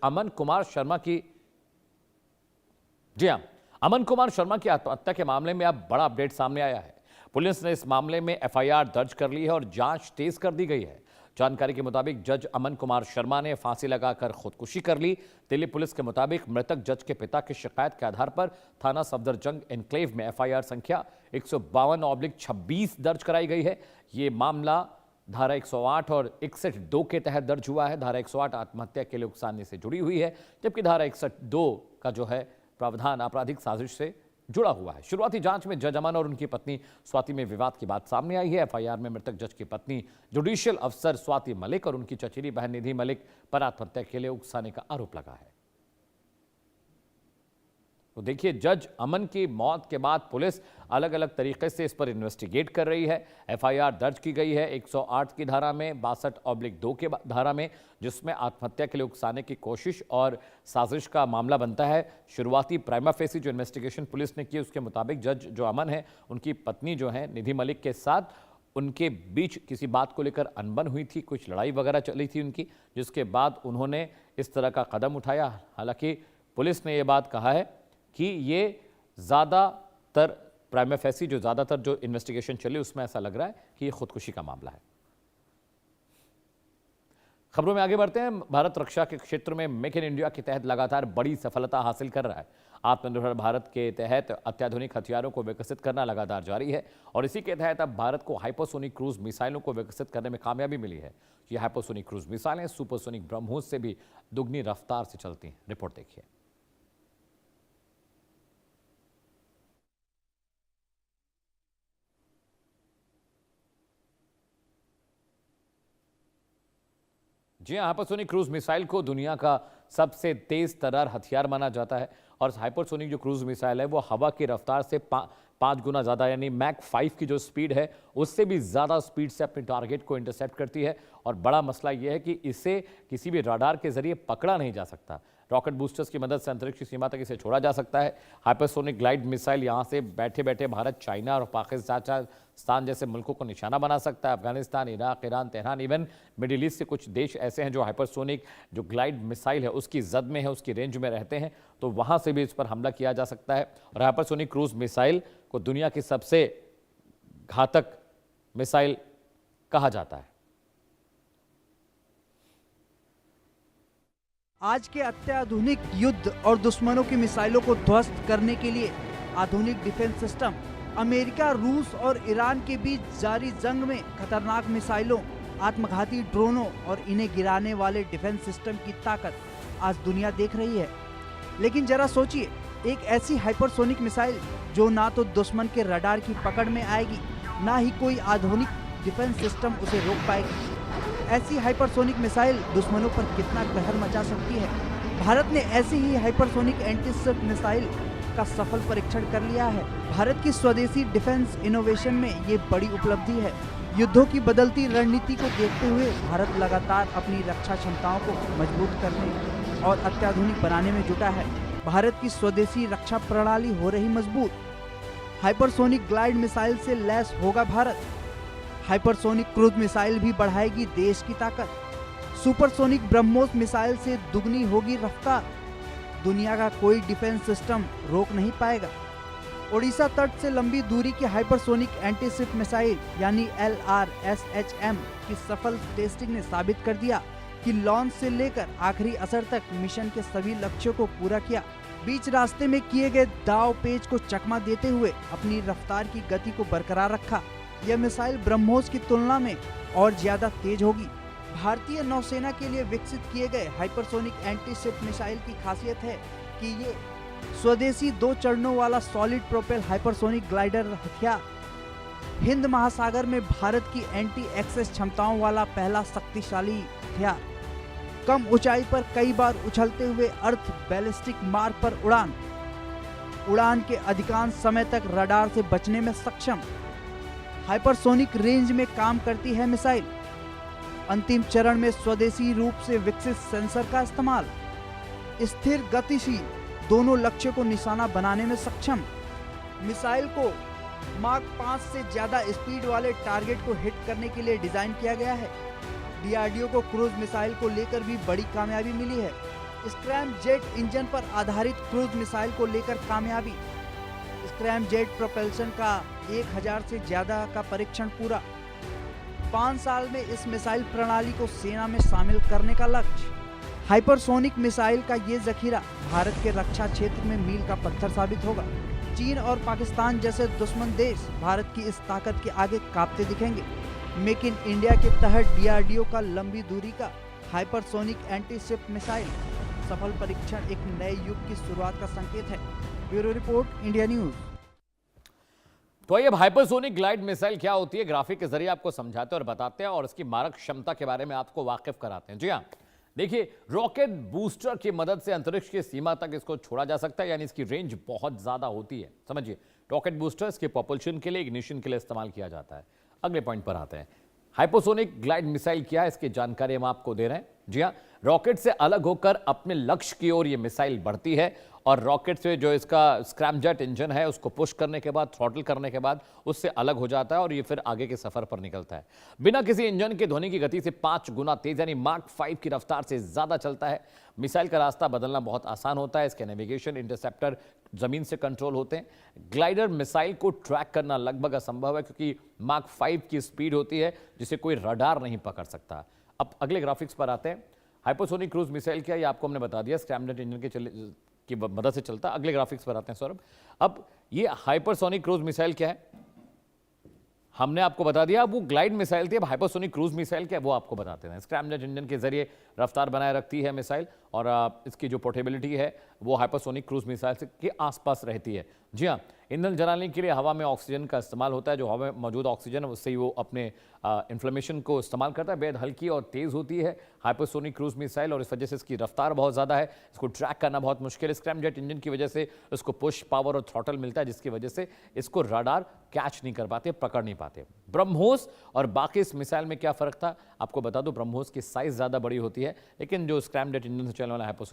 अमन कुमार शर्मा की जी हां, अमन कुमार शर्मा की आत्महत्या के मामले में अब बड़ा अपडेट सामने आया है। पुलिस ने इस मामले में एफआईआर दर्ज कर ली है और जांच तेज कर दी गई है। जानकारी के मुताबिक जज अमन कुमार शर्मा ने फांसी लगाकर खुदकुशी कर ली। दिल्ली पुलिस के मुताबिक मृतक जज के पिता की शिकायत के आधार पर थाना सफदरजंग एनक्लेव में एफआईआर संख्या 152/26 दर्ज कराई गई है। ये मामला धारा 108 और 61(2) के तहत दर्ज हुआ है। धारा 108 आत्महत्या के लिए उकसाने से जुड़ी हुई है, जबकि धारा 61(2) का जो है प्रावधान आपराधिक साजिश से जुड़ा हुआ है। शुरुआती जांच में जज अमन और उनकी पत्नी स्वाति में विवाद की बात सामने आई है। एफआईआर में मृतक जज की पत्नी जुडिशियल अफसर स्वाति मलिक और उनकी चचेरी बहन निधि मलिक पर आत्महत्या के लिए उकसाने का आरोप लगा है। तो देखिए, जज अमन की मौत के बाद पुलिस अलग अलग तरीके से इस पर इन्वेस्टिगेट कर रही है। एफआईआर दर्ज की गई है 108 की धारा में, 62/2 के धारा में, जिसमें आत्महत्या के लिए उकसाने की कोशिश और साजिश का मामला बनता है। शुरुआती प्राइमा फेसी जो इन्वेस्टिगेशन पुलिस ने की, उसके मुताबिक जज जो अमन है, उनकी पत्नी जो है निधि मलिक के साथ उनके बीच किसी बात को लेकर अनबन हुई थी, कुछ लड़ाई वगैरह चली थी उनकी, जिसके बाद उन्होंने इस तरह का कदम उठाया। हालांकि पुलिस ने यह बात कहा है कि ये ज़्यादातर प्राइमा फेसी जो ज़्यादातर जो इन्वेस्टिगेशन चली उसमें ऐसा लग रहा है कि ये खुदकुशी का मामला है। खबरों में आगे बढ़ते हैं। भारत रक्षा के क्षेत्र में मेक इन इंडिया के तहत लगातार बड़ी सफलता हासिल कर रहा है। आत्मनिर्भर भारत के तहत अत्याधुनिक हथियारों को विकसित करना लगातार जारी है और इसी के तहत अब भारत को हाइपरसोनिक क्रूज मिसाइलों को विकसित करने में कामयाबी मिली है। ये हाइपरसोनिक क्रूज मिसाइलें सुपरसोनिक ब्रह्मोस से भी दुगनी रफ्तार से चलती हैं। रिपोर्ट देखिए। जी हाँ, हाइपरसोनिक क्रूज मिसाइल को दुनिया का सबसे तेज तर्रार हथियार माना जाता है और हाइपरसोनिक जो क्रूज मिसाइल है वो हवा की रफ्तार से 5 गुना ज़्यादा यानी मैक 5 की जो स्पीड है उससे भी ज़्यादा स्पीड से अपने टारगेट को इंटरसेप्ट करती है। और बड़ा मसला यह है कि इसे किसी भी रडार के जरिए पकड़ा नहीं जा सकता। रॉकेट बूस्टर्स की मदद से अंतरिक्ष की सीमा तक इसे छोड़ा जा सकता है। हाइपरसोनिक ग्लाइड मिसाइल यहाँ से बैठे बैठे भारत, चाइना और पाकिस्तान जैसे मुल्कों को निशाना बना सकता है। Afghanistan, Iraq, Iran, Tehran, even middle east से कुछ देश ऐसे हैं जो हाइपरसोनिक जो ग्लाइड मिसाइल है उसकी जद में है, उसकी रेंज में रहते हैं, तो वहाँ से भी इस पर हमला किया जा सकता है। और हाइपरसोनिक क्रूज मिसाइल को दुनिया की सबसे घातक मिसाइल कहा जाता है। आज के अत्याधुनिक युद्ध और दुश्मनों की मिसाइलों को ध्वस्त करने के लिए आधुनिक डिफेंस सिस्टम, अमेरिका, रूस और ईरान के बीच जारी जंग में खतरनाक मिसाइलों, आत्मघाती ड्रोनों और इन्हें गिराने वाले डिफेंस सिस्टम की ताकत आज दुनिया देख रही है। लेकिन जरा सोचिए, एक ऐसी हाइपरसोनिक मिसाइल जो ना तो दुश्मन के रडार की पकड़ में आएगी, ना ही कोई आधुनिक डिफेंस सिस्टम उसे रोक पाएगी। ऐसी हाइपरसोनिक मिसाइल दुश्मनों पर कितना कहर मचा सकती है। भारत ने ऐसी ही हाइपरसोनिक एंटीशिप मिसाइल का सफल परीक्षण कर लिया है। भारत की स्वदेशी डिफेंस इनोवेशन में ये बड़ी उपलब्धि है। युद्धों की बदलती रणनीति को देखते हुए भारत लगातार अपनी रक्षा क्षमताओं को मजबूत करने और अत्याधुनिक बनाने में जुटा है। भारत की स्वदेशी रक्षा प्रणाली हो रही मजबूत। हाइपरसोनिक ग्लाइड मिसाइल से लैस होगा भारत। हाइपरसोनिक क्रूज मिसाइल भी बढ़ाएगी देश की ताकत। सुपरसोनिक ब्रह्मोस मिसाइल से दुगनी होगी रफ्तार। दुनिया का कोई डिफेंस सिस्टम रोक नहीं पाएगा। ओडिशा तट से लंबी दूरी की हाइपरसोनिक एंटीशिप मिसाइल यानी LRSHM की सफल टेस्टिंग ने साबित कर दिया कि लॉन्च से लेकर आखिरी असर तक मिशन के सभी लक्ष्यों को पूरा किया। बीच रास्ते में किए गए दाव पेच को चकमा देते हुए अपनी रफ्तार की गति को बरकरार रखा। यह मिसाइल ब्रह्मोस की तुलना में और ज्यादा तेज होगी। भारतीय नौसेना के लिए विकसित किए गए हाइपरसोनिक एंटीशिप मिसाइल की खासियत है कि ये स्वदेशी 2 चरणों वाला सॉलिड प्रोपेल हाइपरसोनिक ग्लाइडर हथियार, हिंद महासागर में भारत की एंटी एक्सेस क्षमताओं वाला पहला शक्तिशाली हथियार, कम ऊंचाई पर कई बार उछलते हुए अर्थ बैलिस्टिक मार्ग पर उड़ान के अधिकांश समय तक रडार से बचने में सक्षम, हाइपरसोनिक रेंज में काम करती है मिसाइल। अंतिम चरण में स्वदेशी रूप से विकसित सेंसर का इस्तेमाल, स्थिर गतिशील दोनों लक्ष्यों को निशाना बनाने में सक्षम। मिसाइल को माक 5 से ज्यादा स्पीड वाले टारगेट को हिट करने के लिए डिजाइन किया गया है। डीआरडीओ को क्रूज मिसाइल को लेकर भी बड़ी कामयाबी मिली है। स्क्रैम जेट इंजन पर आधारित क्रूज मिसाइल को लेकर कामयाबी। स्क्रैम जेट प्रोपल्शन का 1000 से ज्यादा का परीक्षण पूरा। 5 साल में इस मिसाइल प्रणाली को सेना में शामिल करने का लक्ष्य। हाइपरसोनिक मिसाइल का ये जखीरा भारत के रक्षा क्षेत्र में मील का पत्थर साबित होगा। चीन और पाकिस्तान जैसे दुश्मन देश भारत की इस ताकत के आगे कांपते दिखेंगे। मेक इन इंडिया के तहत डीआरडीओ का लंबी दूरी का हाइपरसोनिक एंटी शिप मिसाइल सफल परीक्षण एक नए युग की शुरुआत का संकेत है। Bureau report, India news. तो ये हाइपरसोनिक ग्लाइड मिसाइल क्या होती है, ग्राफिक के जरिए आपको समझाते हैं और बताते हैं और इसकी मारक क्षमता के बारे में आपको वाकिफ कराते हैं। जी हाँ, देखिए, रॉकेट बूस्टर की मदद से अंतरिक्ष की सीमा तक इसको छोड़ा जा सकता है, यानी इसकी रेंज बहुत ज्यादा होती है। समझिए, रॉकेट बूस्टर इसके propulsion के लिए, इग्निशन के लिए इस्तेमाल किया जाता है। अगले पॉइंट पर आते हैं। हाइपरसोनिक ग्लाइड मिसाइल क्या है, इसकी जानकारी हम आपको दे रहे हैं। जी हाँ, रॉकेट से अलग होकर अपने लक्ष्य की ओर यह मिसाइल बढ़ती है और रॉकेट से जो इसका स्क्रैमजेट इंजन है उसको पुश करने के बाद, थ्रॉटल करने के बाद उससे अलग हो जाता है और ये फिर आगे के सफर पर निकलता है। बिना किसी इंजन के ध्वनि की गति से 5 गुना तेज यानी मार्क 5 की रफ्तार से ज्यादा चलता है। मिसाइल का रास्ता बदलना बहुत आसान होता है। इसके नेविगेशन, इंटरसेप्टर जमीन से कंट्रोल होते हैं। ग्लाइडर मिसाइल को ट्रैक करना लगभग असंभव है क्योंकि मार्क 5 की स्पीड होती है जिसे कोई रडार नहीं पकड़ सकता। अब अगले ग्राफिक्स पर आते हैं। हाइपरसोनिक क्रूज मिसाइल क्या है, ये आपको हमने बता दिया, स्क्रैमजेट इंजन की मदद से चलता है। अगले ग्राफिक्स पर आते हैं सौरभ। अब ये हाइपरसोनिक क्रूज मिसाइल क्या है, हमने आपको बता दिया। अब वो ग्लाइड मिसाइल थी, अब हाइपरसोनिक क्रूज मिसाइल क्या है वो आपको बताते हैं। स्क्रैमजेट इंजन के जरिए रफ्तार बनाए रखती है मिसाइल और इसकी जो पोर्टेबिलिटी है वो हाइपरसोनिक क्रूज मिसाइल के आसपास रहती है। जी हाँ, ईंधन जलाने के लिए हवा में ऑक्सीजन का इस्तेमाल होता है। जो हवा में मौजूद ऑक्सीजन है उससे ही वो अपने इन्फ्लेमेशन को इस्तेमाल करता है। बेहद हल्की और तेज होती है हाइपरसोनिक क्रूज मिसाइल और इस वजह से इसकी रफ्तार बहुत ज़्यादा है। इसको ट्रैक करना बहुत मुश्किल है। स्क्रैमजेट इंजन की वजह से इसको पुश पावर और थ्रॉटल मिलता है जिसकी वजह से इसको रडार कैच नहीं कर पाते, पकड़ नहीं पाते। ब्रह्मोस और बाकी इस मिसाइल में क्या फ़र्क था आपको बता दूं। ब्रह्मोस की साइज़ ज़्यादा बड़ी होती है लेकिन जो स्क्रैमजेट इंजन से चलने वाला हाइपरसोनिक